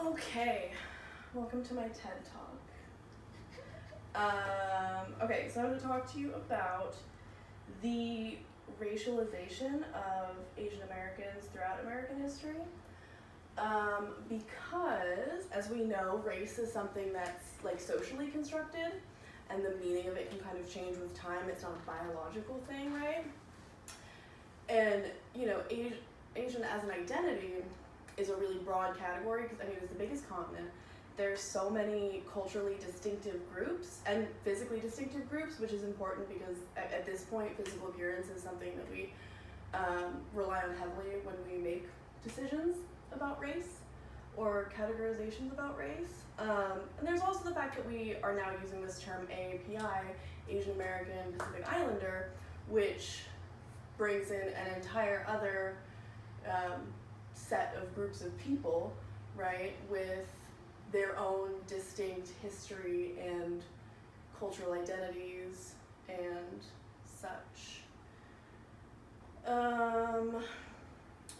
Okay, welcome to my TED Talk. Okay, so I'm going to talk to you about the racialization of Asian Americans throughout American history. Because, as we know, race is something that's like socially constructed, and the meaning of it can kind of change with time. It's not a biological thing, right? And, you know, Asian as an identity is a really broad category because, I mean, it's the biggest continent. There's so many culturally distinctive groups and physically distinctive groups, which is important because at this point, physical appearance is something that we rely on heavily when we make decisions about race or categorizations about race. And there's also the fact that we are now using this term AAPI, Asian American Pacific Islander, which brings in an entire other set of groups of people, right, with their own distinct history and cultural identities and such.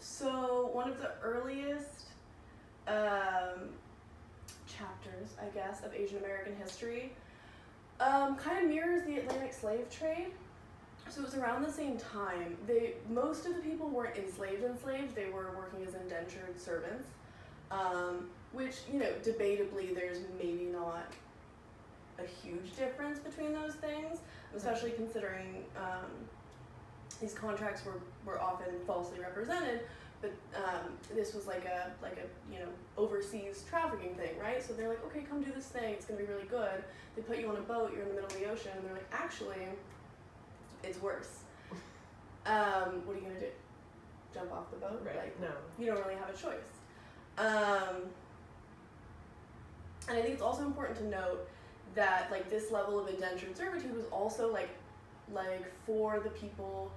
So one of the earliest chapters, I guess, of Asian American history kind of mirrors the Atlantic slave trade. So it was around the same time. Most of the people weren't enslaved, they were working as indentured servants, which, you know, debatably there's maybe not a huge difference between those things, especially considering these contracts were often falsely represented, but this was like a you know, overseas trafficking thing, right? So they're like, okay, come do this thing, it's gonna be really good. They put you on a boat, you're in the middle of the ocean, and they're like, actually, it's worse. What are you gonna do? Jump off the boat? Right. Like, No. you don't really have a choice. And I think it's also important to note that like this level of indentured servitude was also like for the people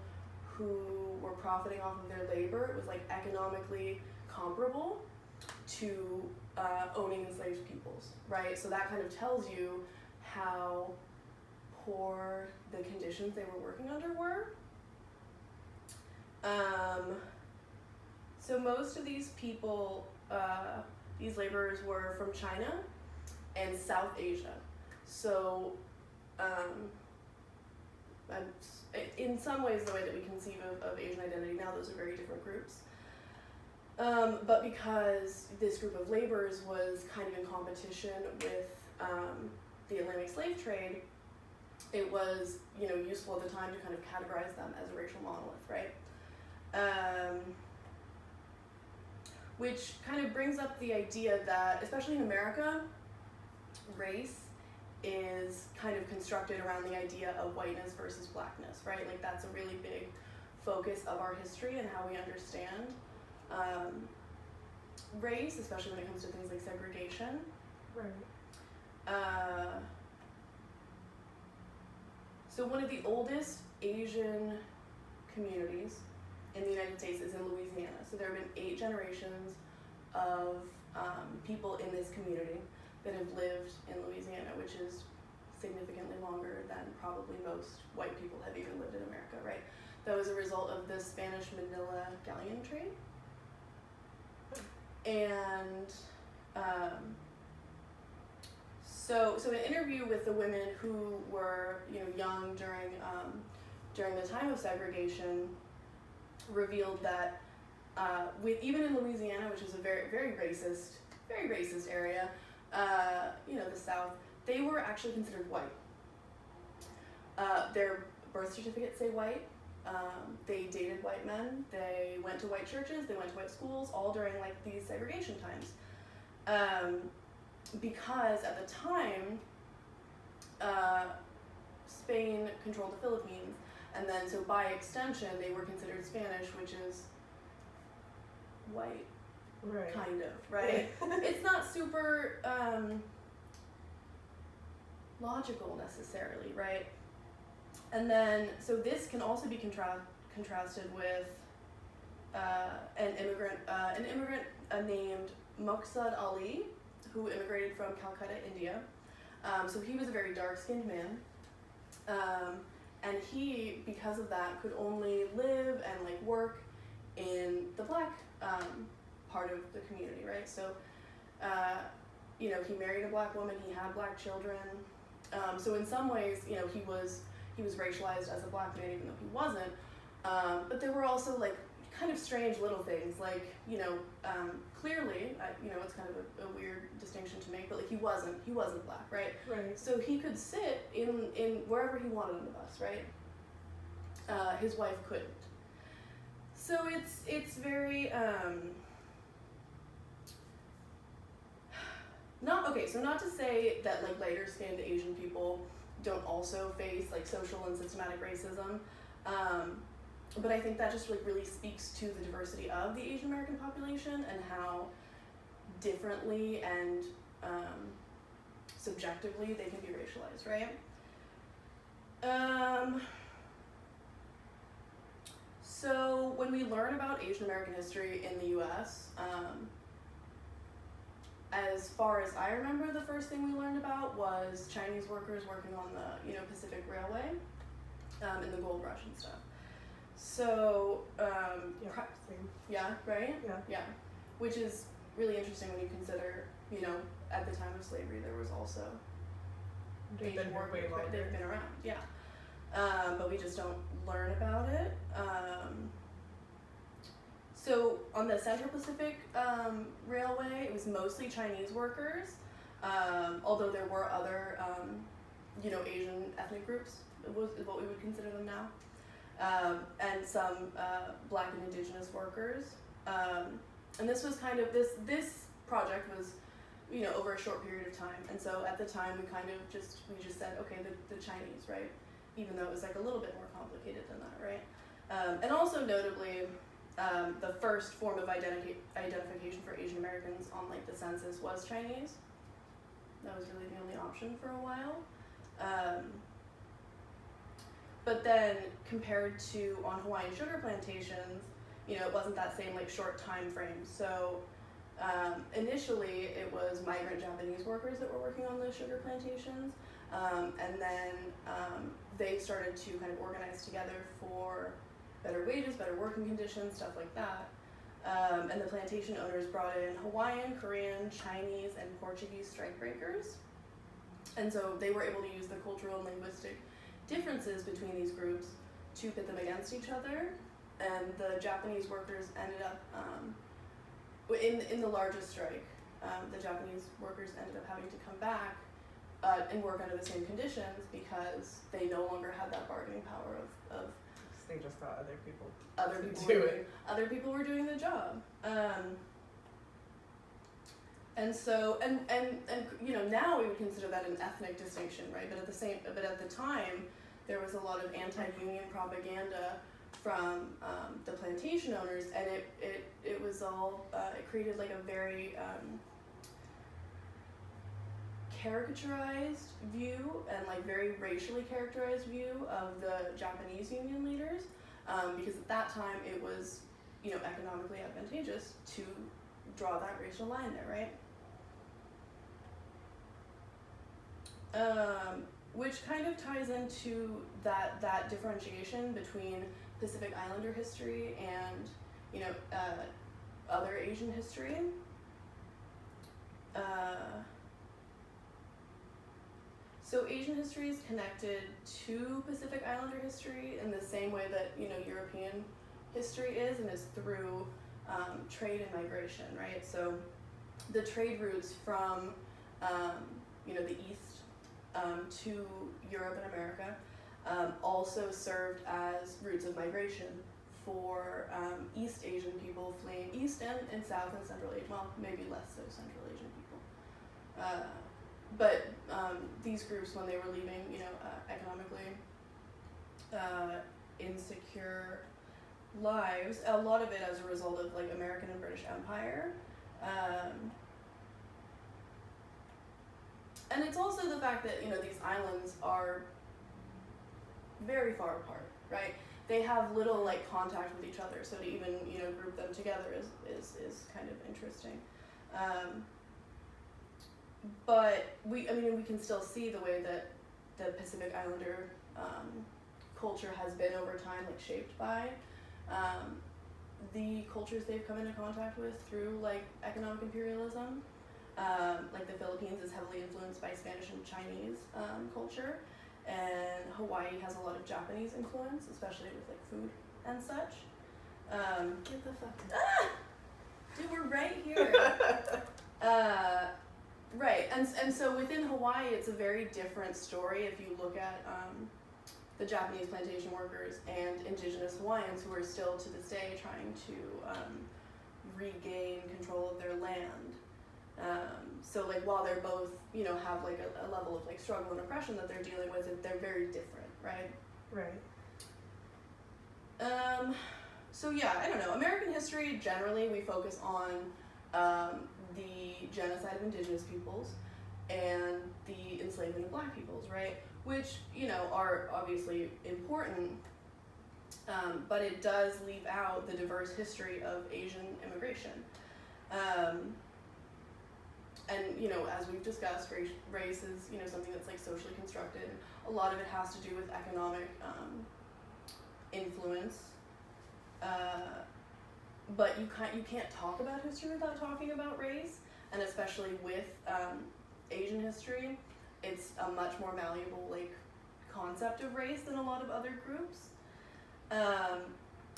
who were profiting off of their labor, it was like economically comparable to owning enslaved peoples, right? So that kind of tells you how poor the conditions they were working under were. So most of these people, these laborers were from China and South Asia. So in some ways, the way that we conceive of Asian identity now, those are very different groups. But because this group of laborers was kind of in competition with the Atlantic slave trade, it was, you know, useful at the time to kind of categorize them as a racial monolith, right? Which kind of brings up the idea that, especially in America, race is kind of constructed around the idea of whiteness versus blackness, right? Like that's a really big focus of our history and how we understand race, especially when it comes to things like segregation. Right. So one of the oldest Asian communities in the United States is in Louisiana. So there have been 8 generations of people in this community that have lived in Louisiana, which is significantly longer than probably most white people have even lived in America, right? That was a result of the Spanish Manila galleon trade. And so an interview with the women who were, you know, young during the time of segregation revealed that even in Louisiana, which is a very racist area, you know, the South, they were actually considered white. Their birth certificates say white. They dated white men. They went to white churches. They went to white schools, all during like these segregation times. Because at the time, Spain controlled the Philippines, and then so by extension they were considered Spanish, which is white, Right. kind of, right? It's not super logical necessarily, right? And then so this can also be contrasted with an immigrant named Muqsad Ali, who immigrated from Calcutta, India. So he was a very dark-skinned man, and he, because of that, could only live and like work in the black part of the community, right? So You know, he married a black woman, he had black children. So in some ways, you know, he was racialized as a black man even though he wasn't. But there were also like kind of strange little things, like, you know, clearly, you know, it's kind of a weird distinction to make, but like he wasn't black, right? Right. So he could sit in wherever he wanted on the bus, right? His wife couldn't. So it's very not to say that like lighter skinned Asian people don't also face like social and systematic racism, but I think that just like really speaks to the diversity of the Asian American population and how differently and subjectively they can be racialized, right? So when we learn about Asian American history in the U.S., as far as I remember, the first thing we learned about was Chinese workers working on the, you know, Pacific Railway, and the gold rush and stuff. So, Same. yeah, right? Yeah. Which is really interesting when you consider, you know, at the time of slavery, there was also They've been Asian here way workers, right? longer. They've been around, yeah. But we just don't learn about it. So on the Central Pacific Railway, it was mostly Chinese workers, although there were other, you know, Asian ethnic groups, is what we would consider them now, and some black and indigenous workers. And this was kind of, this project was, you know, over a short period of time. And so at the time we just said, okay, the Chinese, right? Even though it was like a little bit more complicated than that, right? And also notably, the first form of identification for Asian Americans on like the census was Chinese. That was really the only option for a while. But then compared to on Hawaiian sugar plantations, you know, it wasn't that same like short time frame. So initially it was migrant Japanese workers that were working on those sugar plantations. And then they started to kind of organize together for better wages, better working conditions, stuff like that. And the plantation owners brought in Hawaiian, Korean, Chinese, and Portuguese strikebreakers. And so they were able to use the cultural and linguistic differences between these groups to pit them against each other. And the Japanese workers ended up, in the largest strike, the Japanese workers ended up having to come back and work under the same conditions because they no longer had that bargaining power of They just thought other people other people were doing the job. And so and you know, now we would consider that an ethnic distinction, right? But at the time there was a lot of anti-union propaganda from the plantation owners, and it was all it created like a very caricaturized view and like very racially characterized view of the Japanese union leaders, because at that time it was, you know, economically advantageous to draw that racial line there, right? Which kind of ties into that differentiation between Pacific Islander history and, you know, other Asian history. So Asian history is connected to Pacific Islander history in the same way that, you know, European history is, and is through trade and migration, right? So the trade routes from, you know, the east to Europe and America also served as routes of migration for East Asian people fleeing east and South and Central Asia, well, maybe less so Central Asian people. But these groups, when they were leaving, you know, economically insecure lives, a lot of it as a result of like American and British Empire. And it's also the fact that, you know, these islands are very far apart, right? They have little like contact with each other, so to even, you know, group them together is kind of interesting. But we can still see the way that the Pacific Islander culture has been over time, like shaped by the cultures they've come into contact with through like economic imperialism. Like the Philippines is heavily influenced by Spanish and Chinese culture, and Hawaii has a lot of Japanese influence, especially with like food and such. Get the fuck dude, we're right here. Right, and so within Hawaii, it's a very different story if you look at the Japanese plantation workers and indigenous Hawaiians who are still to this day trying to regain control of their land. So like while they're both, you know, have like a level of like struggle and oppression that they're dealing with, they're very different, right? Right. So yeah, I don't know. American history, generally, we focus on the genocide of indigenous peoples and the enslavement of black peoples, right? Which, you know, are obviously important, but it does leave out the diverse history of Asian immigration. And, you know, as we've discussed, race is, you know, something that's like socially constructed. A lot of it has to do with economic influence. But you can't talk about history without talking about race, and especially with Asian history, it's a much more malleable like concept of race than a lot of other groups.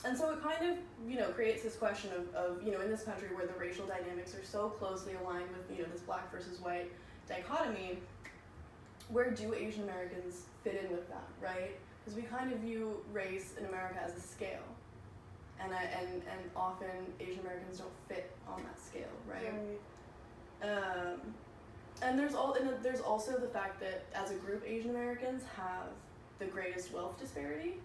And so it kind of, you know, creates this question of, you know, in this country where the racial dynamics are so closely aligned with, you know, this black versus white dichotomy, where do Asian Americans fit in with that, right? Because we kind of view race in America as a scale. And often Asian Americans don't fit on that scale, right? And there's also the fact that as a group, Asian Americans have the greatest wealth disparity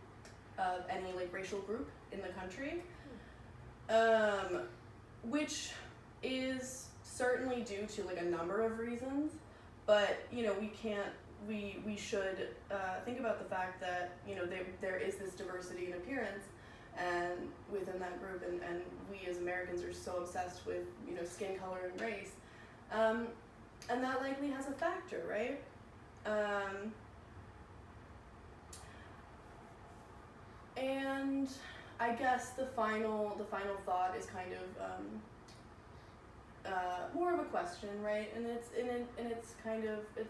of any like racial group in the country, which is certainly due to like a number of reasons. But you know, we should think about the fact that, you know, there is this diversity in appearance. And within that group, and we as Americans are so obsessed with, you know, skin color and race, and that likely has a factor, right? And I guess the final thought is kind of more of a question, right? And it's kind of a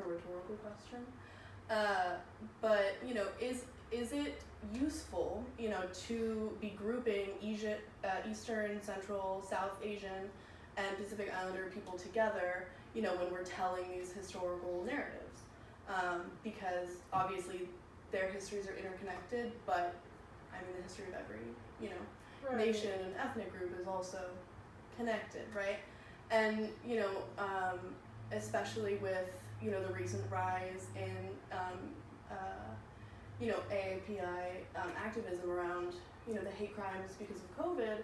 rhetorical question, but you know, is it useful, you know, to be grouping Eastern, Central, South Asian, and Pacific Islander people together, you know, when we're telling these historical narratives? Because obviously their histories are interconnected, but I mean the history of every, you know, nation and ethnic group is also connected, right? And, you know, especially with, you know, the recent rise in you know, AAPI activism around, you know, the hate crimes because of COVID,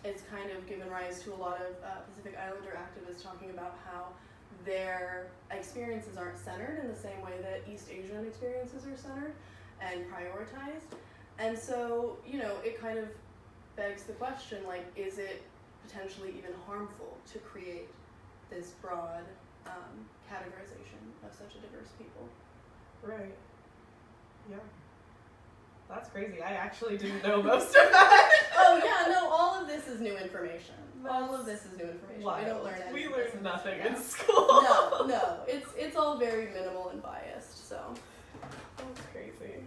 it's kind of given rise to a lot of Pacific Islander activists talking about how their experiences aren't centered in the same way that East Asian experiences are centered and prioritized. And so, you know, it kind of begs the question, like, is it potentially even harmful to create this broad categorization of such a diverse people? Right. Yeah. That's crazy. I actually didn't know most of that. Oh yeah, no, all of this is new information. All of this is new information. Wild. We don't learn anything. We learned nothing in Yeah. school. No, it's all very minimal and biased, so. That's crazy.